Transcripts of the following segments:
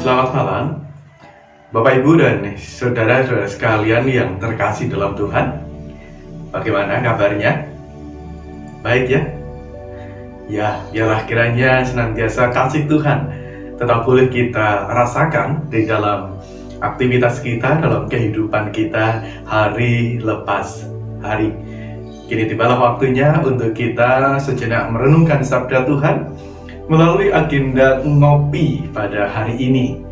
Selamat malam, Bapak Ibu dan saudara-saudara sekalian yang terkasih dalam Tuhan. Bagaimana kabarnya? Baik ya? Ya, biarlah kiranya senantiasa kasih Tuhan tetap boleh kita rasakan di dalam aktivitas kita, dalam kehidupan kita hari lepas hari. Kini tibalah waktunya untuk kita sejenak merenungkan sabda Tuhan melalui agenda ngopi pada hari ini,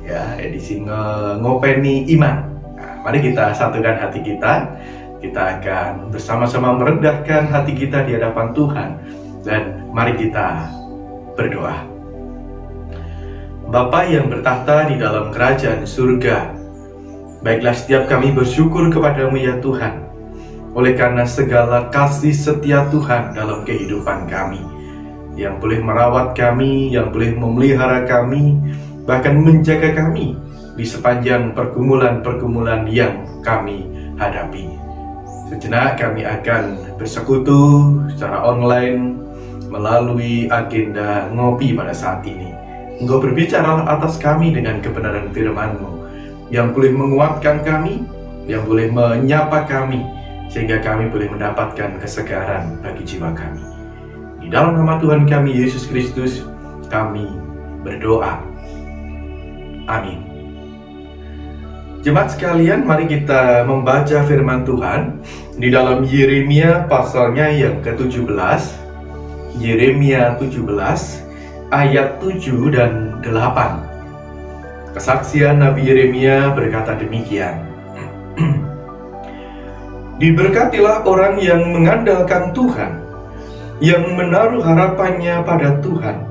ya, edisi ngopeni iman. Nah, mari kita satukan hati kita. Kita akan bersama-sama merendahkan hati kita di hadapan Tuhan, dan mari kita berdoa. Bapa yang bertahta di dalam kerajaan surga, baiklah setiap kami bersyukur kepadamu ya Tuhan, oleh karena segala kasih setia Tuhan dalam kehidupan kami, yang boleh merawat kami, yang boleh memelihara kami, bahkan menjaga kami di sepanjang pergumulan-pergumulan yang kami hadapi. Sejenak kami akan bersekutu secara online melalui agenda ngopi pada saat ini. Engkau berbicara atas kami dengan kebenaran firman-Mu, yang boleh menguatkan kami, yang boleh menyapa kami, sehingga kami boleh mendapatkan kesegaran bagi jiwa kami. Di dalam nama Tuhan kami Yesus Kristus, kami berdoa. Amin. Jemaat sekalian, mari kita membaca firman Tuhan di dalam Yeremia pasalnya yang ke-17. Yeremia 17 ayat 7 dan 8. Kesaksian Nabi Yeremia berkata demikian. Diberkatilah orang yang mengandalkan Tuhan, yang menaruh harapannya pada Tuhan.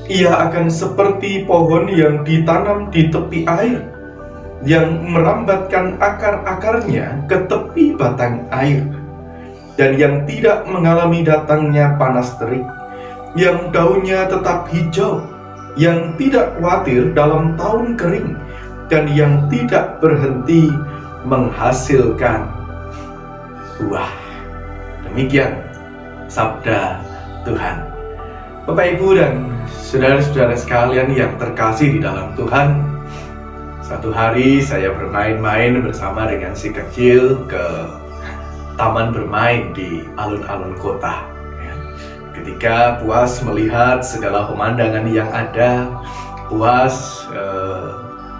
Ia akan seperti pohon yang ditanam di tepi air, yang merambatkan akar-akarnya ke tepi batang air, dan yang tidak mengalami datangnya panas terik, yang daunnya tetap hijau, yang tidak khawatir dalam tahun kering, dan yang tidak berhenti menghasilkan buah. Demikian sabda Tuhan. Bapak Ibu dan saudara-saudara sekalian yang terkasih di dalam Tuhan, satu hari saya bermain-main bersama dengan si kecil ke taman bermain di alun-alun kota. Ketika puas melihat segala pemandangan yang ada, puas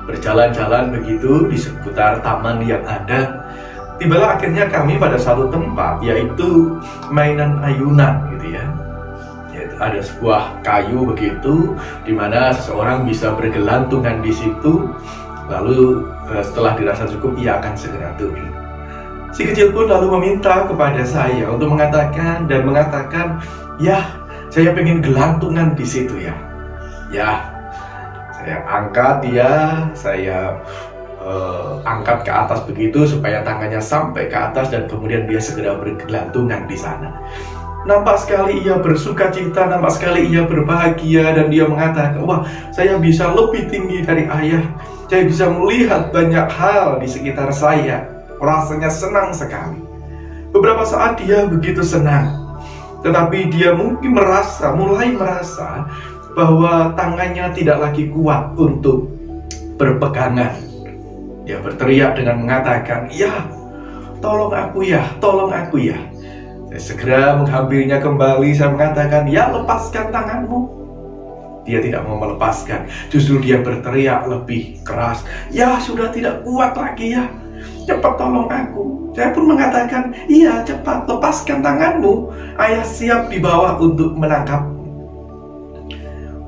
berjalan-jalan begitu di seputar taman yang ada, tibalah akhirnya kami pada satu tempat, yaitu mainan ayunan gitu ya. Yaitu ada sebuah kayu begitu, di mana seseorang bisa bergelantungan di situ, lalu setelah dirasa cukup ia akan segera turun. Si kecil pun lalu meminta kepada saya untuk mengatakan, ya, saya pengen gelantungan di situ ya. Ya, saya angkat dia, saya angkat ke atas begitu supaya tangannya sampai ke atas, dan kemudian dia segera bergelantungan di sana. Nampak sekali ia bersuka cita, nampak sekali ia berbahagia, dan dia mengatakan, wah, saya bisa lebih tinggi dari ayah, saya bisa melihat banyak hal di sekitar saya. Rasanya senang sekali. Beberapa saat dia begitu senang, tetapi dia mungkin mulai merasa bahwa tangannya tidak lagi kuat untuk berpegangan. Dia berteriak dengan mengatakan, ya, tolong aku ya, tolong aku ya. Saya segera menghampirinya kembali, saya mengatakan, ya, lepaskan tanganmu. Dia tidak mau melepaskan, justru dia berteriak lebih keras, ya, sudah tidak kuat lagi ya, cepat tolong aku. Saya pun mengatakan, iya, cepat lepaskan tanganmu, ayah siap di bawah untuk menangkapmu.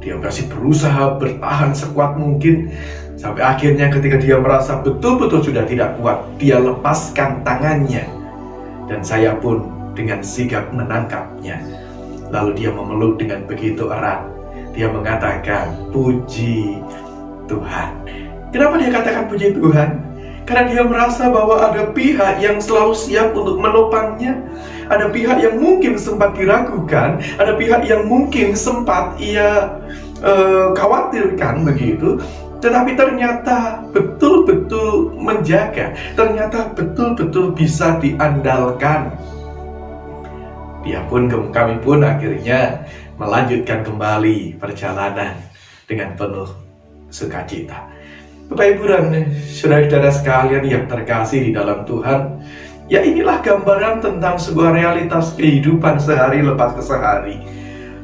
Dia masih berusaha bertahan sekuat mungkin, sampai akhirnya ketika dia merasa betul-betul sudah tidak kuat, dia lepaskan tangannya, dan saya pun dengan sigap menangkapnya. Lalu dia memeluk dengan begitu erat. Dia mengatakan, puji Tuhan. Kenapa dia katakan puji Tuhan? Karena dia merasa bahwa ada pihak yang selalu siap untuk menopangnya. Ada pihak yang mungkin sempat diragukan, ada pihak yang mungkin sempat ia khawatirkan begitu, tetapi ternyata betul-betul menjaga, ternyata betul-betul bisa diandalkan. Kami pun akhirnya melanjutkan kembali perjalanan dengan penuh sukacita. Bapak Ibu dan saudara-saudara sekalian yang terkasih di dalam Tuhan, ya inilah gambaran tentang sebuah realitas kehidupan sehari lepas sehari.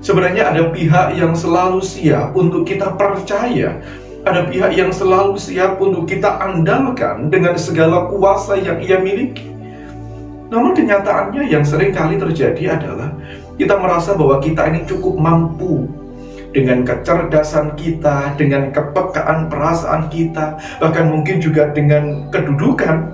Sebenarnya ada pihak yang selalu siap untuk kita percaya, ada pihak yang selalu siap untuk kita andalkan dengan segala kuasa yang ia miliki. Namun kenyataannya yang sering kali terjadi adalah kita merasa bahwa kita ini cukup mampu dengan kecerdasan kita, dengan kepekaan perasaan kita, bahkan mungkin juga dengan kedudukan,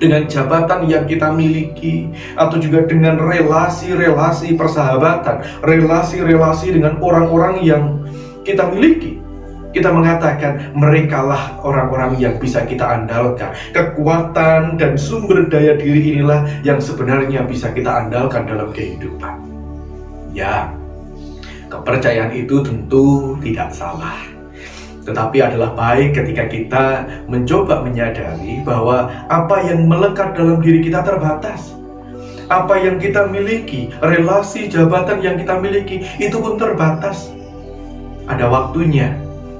dengan jabatan yang kita miliki, atau juga dengan relasi-relasi persahabatan, relasi-relasi dengan orang-orang yang kita miliki. Kita mengatakan merekalah orang-orang yang bisa kita andalkan. Kekuatan dan sumber daya diri inilah yang sebenarnya bisa kita andalkan dalam kehidupan. Ya, kepercayaan itu tentu tidak salah. Tetapi adalah baik ketika kita mencoba menyadari bahwa apa yang melekat dalam diri kita terbatas. Apa yang kita miliki, relasi jabatan yang kita miliki, itu pun terbatas. Ada waktunya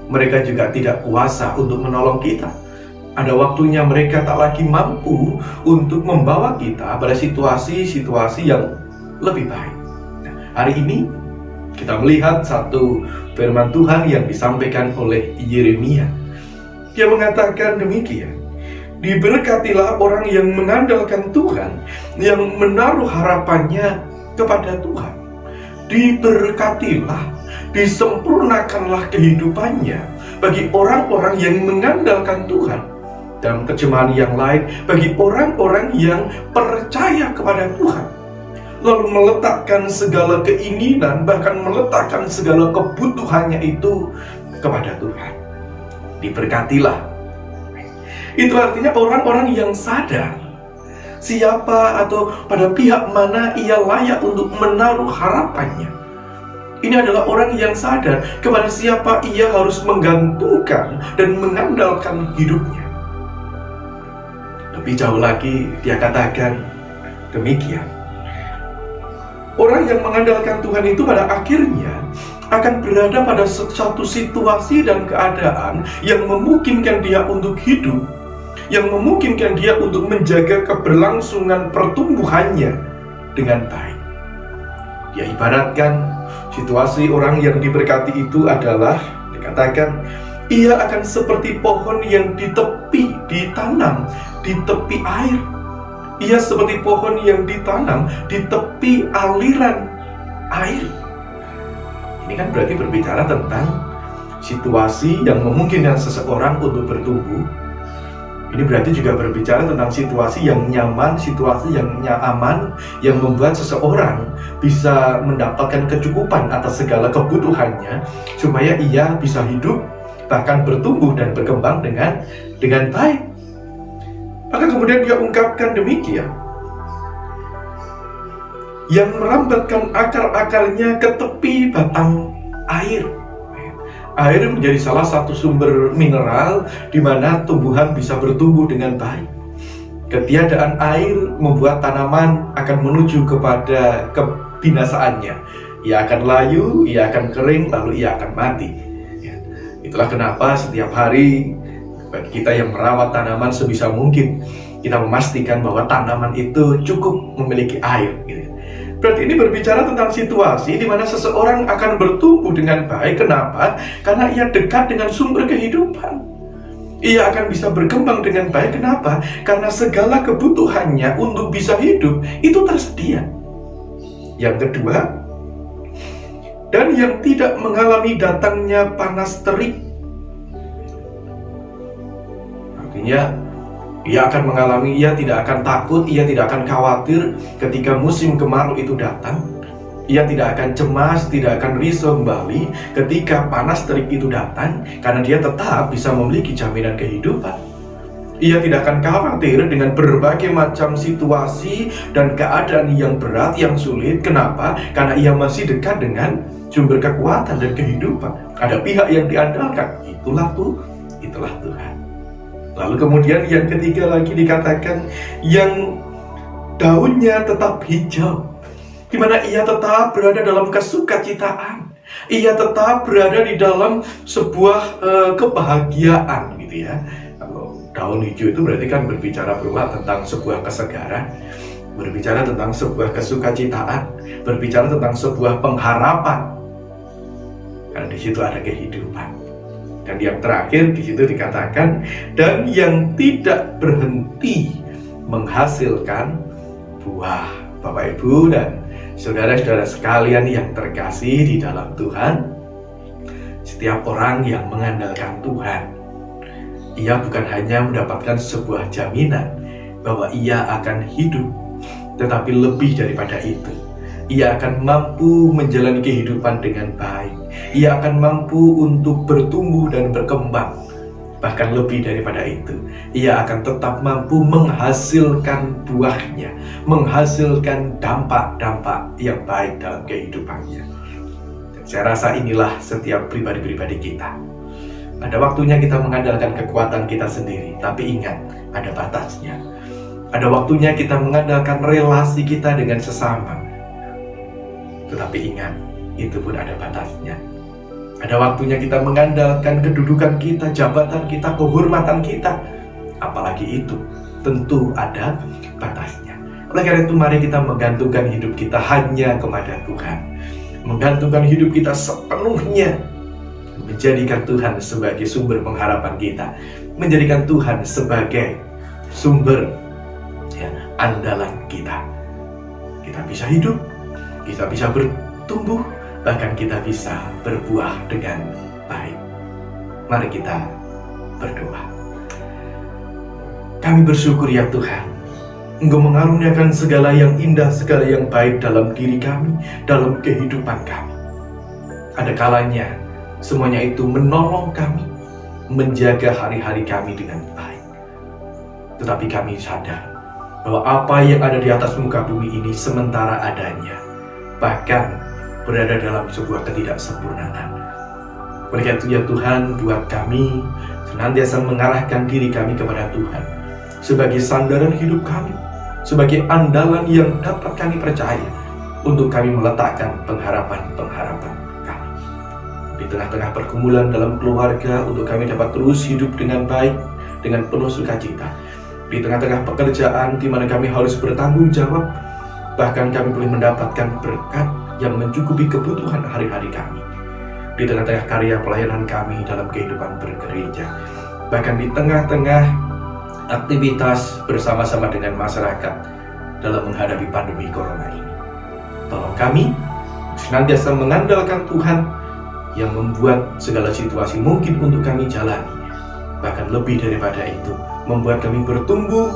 mereka juga tidak kuasa untuk menolong kita. Ada waktunya mereka tak lagi mampu untuk membawa kita pada situasi-situasi yang lebih baik. Nah, hari ini kita melihat satu firman Tuhan yang disampaikan oleh Yeremia. Dia mengatakan demikian, diberkatilah orang yang mengandalkan Tuhan, yang menaruh harapannya kepada Tuhan. Diberkatilah, disempurnakanlah kehidupannya bagi orang-orang yang mengandalkan Tuhan. Dalam terjemahan yang lain, bagi orang-orang yang percaya kepada Tuhan, lalu meletakkan segala keinginan, bahkan meletakkan segala kebutuhannya itu kepada Tuhan. Diberkatilah. Itu artinya orang-orang yang sadar siapa atau pada pihak mana ia layak untuk menaruh harapannya. Ini adalah orang yang sadar kepada siapa ia harus menggantungkan dan mengandalkan hidupnya. Lebih jauh lagi dia katakan demikian, orang yang mengandalkan Tuhan itu pada akhirnya akan berada pada suatu situasi dan keadaan yang memungkinkan dia untuk hidup, yang memungkinkan dia untuk menjaga keberlangsungan pertumbuhannya dengan baik. Dia ibaratkan situasi orang yang diberkati itu adalah, dikatakan, ia akan seperti pohon yang ditanam di tepi air. Ia seperti pohon yang ditanam di tepi aliran air. Ini kan berarti berbicara tentang situasi yang memungkinkan seseorang untuk bertumbuh. Ini berarti juga berbicara tentang situasi yang nyaman, situasi yang aman, yang membuat seseorang bisa mendapatkan kecukupan atas segala kebutuhannya, supaya ia bisa hidup, bahkan bertumbuh dan berkembang dengan baik. Maka kemudian dia ungkapkan demikian, yang merambatkan akar-akarnya ke tepi batang air. Air menjadi salah satu sumber mineral di mana tumbuhan bisa bertumbuh dengan baik. Ketiadaan air membuat tanaman akan menuju kepada kebinasaannya. Ia akan layu, ia akan kering, lalu ia akan mati. Ya. Itulah kenapa setiap hari bagi kita yang merawat tanaman sebisa mungkin kita memastikan bahwa tanaman itu cukup memiliki air. Gitu. Berarti ini berbicara tentang situasi di mana seseorang akan bertumbuh dengan baik. Kenapa? Karena ia dekat dengan sumber kehidupan. Ia akan bisa berkembang dengan baik. Kenapa? Karena segala kebutuhannya untuk bisa hidup itu tersedia. Yang kedua, dan yang tidak mengalami datangnya panas terik. Artinya ia akan mengalami, ia tidak akan takut, ia tidak akan khawatir ketika musim kemarau itu datang. Ia tidak akan cemas, tidak akan risau kembali ketika panas terik itu datang, karena dia tetap bisa memiliki jaminan kehidupan. Ia tidak akan khawatir dengan berbagai macam situasi dan keadaan yang berat, yang sulit. Kenapa? Karena ia masih dekat dengan sumber kekuatan dan kehidupan. Ada pihak yang diandalkan, itulah Tuhan. Lalu kemudian yang ketiga lagi dikatakan, yang daunnya tetap hijau, di mana ia tetap berada dalam kesukacitaan. Ia tetap berada di dalam sebuah kebahagiaan gitu ya. Kalau daun hijau itu berarti kan berbicara berulang tentang sebuah kesegaran, berbicara tentang sebuah kesukacitaan, berbicara tentang sebuah pengharapan. Karena di situ ada kehidupan. Dan yang terakhir di situ dikatakan, dan yang tidak berhenti menghasilkan buah. Bapak Ibu dan saudara-saudara sekalian yang terkasih di dalam Tuhan, setiap orang yang mengandalkan Tuhan, ia bukan hanya mendapatkan sebuah jaminan bahwa ia akan hidup, tetapi lebih daripada itu, ia akan mampu menjalani kehidupan dengan baik. Ia akan mampu untuk bertumbuh dan berkembang. Bahkan lebih daripada itu, ia akan tetap mampu menghasilkan buahnya, menghasilkan dampak-dampak yang baik dalam kehidupannya. Dan saya rasa inilah setiap pribadi-pribadi kita. Ada waktunya kita mengandalkan kekuatan kita sendiri, tapi ingat, ada batasnya. Ada waktunya kita mengandalkan relasi kita dengan sesama, tetapi ingat, itu pun ada batasnya. Ada waktunya kita mengandalkan kedudukan kita, jabatan kita, kehormatan kita. Apalagi itu, tentu ada batasnya. Oleh karena itu, mari kita menggantungkan hidup kita hanya kepada Tuhan. Menggantungkan hidup kita sepenuhnya. Menjadikan Tuhan sebagai sumber pengharapan kita. Menjadikan Tuhan sebagai sumber andalan kita. Kita bisa hidup, kita bisa bertumbuh, bahkan kita bisa berbuah dengan baik. Mari kita berdoa. Kami bersyukur ya Tuhan, Engkau mengaruniakan segala yang indah, segala yang baik dalam diri kami, dalam kehidupan kami. Ada kalanya semuanya itu menolong kami, menjaga hari-hari kami dengan baik. Tetapi kami sadar bahwa apa yang ada di atas muka bumi ini sementara adanya, bahkan berada dalam sebuah ketidaksempurnaan. Oleh karena itu ya Tuhan, buat kami senantiasa mengarahkan diri kami kepada Tuhan sebagai sandaran hidup kami, sebagai andalan yang dapat kami percaya untuk kami meletakkan pengharapan-pengharapan kami. Di tengah-tengah pergumulan dalam keluarga, untuk kami dapat terus hidup dengan baik, dengan penuh sukacita. Di tengah-tengah pekerjaan di mana kami harus bertanggung jawab, bahkan kami boleh mendapatkan berkat yang mencukupi kebutuhan hari-hari kami. Di tengah-tengah karya pelayanan kami dalam kehidupan bergereja, bahkan di tengah-tengah aktivitas bersama-sama dengan masyarakat dalam menghadapi pandemi corona ini. Tolong kami senantiasa mengandalkan Tuhan yang membuat segala situasi mungkin untuk kami jalani. Bahkan lebih daripada itu, membuat kami bertumbuh,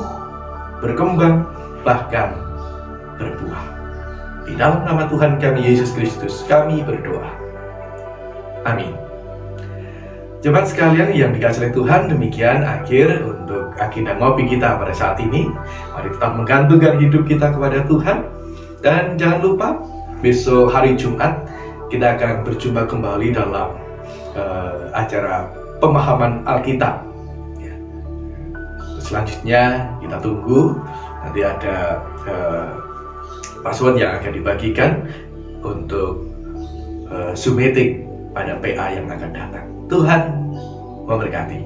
berkembang, bahkan berbuah. Di dalam nama Tuhan kami Yesus Kristus, kami berdoa. Amin. Jemaat sekalian yang dikasihi Tuhan, demikian akhir untuk agenda ngopi kita pada saat ini. Mari tetap menggantungkan hidup kita kepada Tuhan. Dan jangan lupa, besok hari Jumat kita akan berjumpa kembali dalam acara pemahaman Alkitab. Selanjutnya kita tunggu, nanti ada password yang akan dibagikan untuk Zoom meeting pada PA yang akan datang. Tuhan memberkati.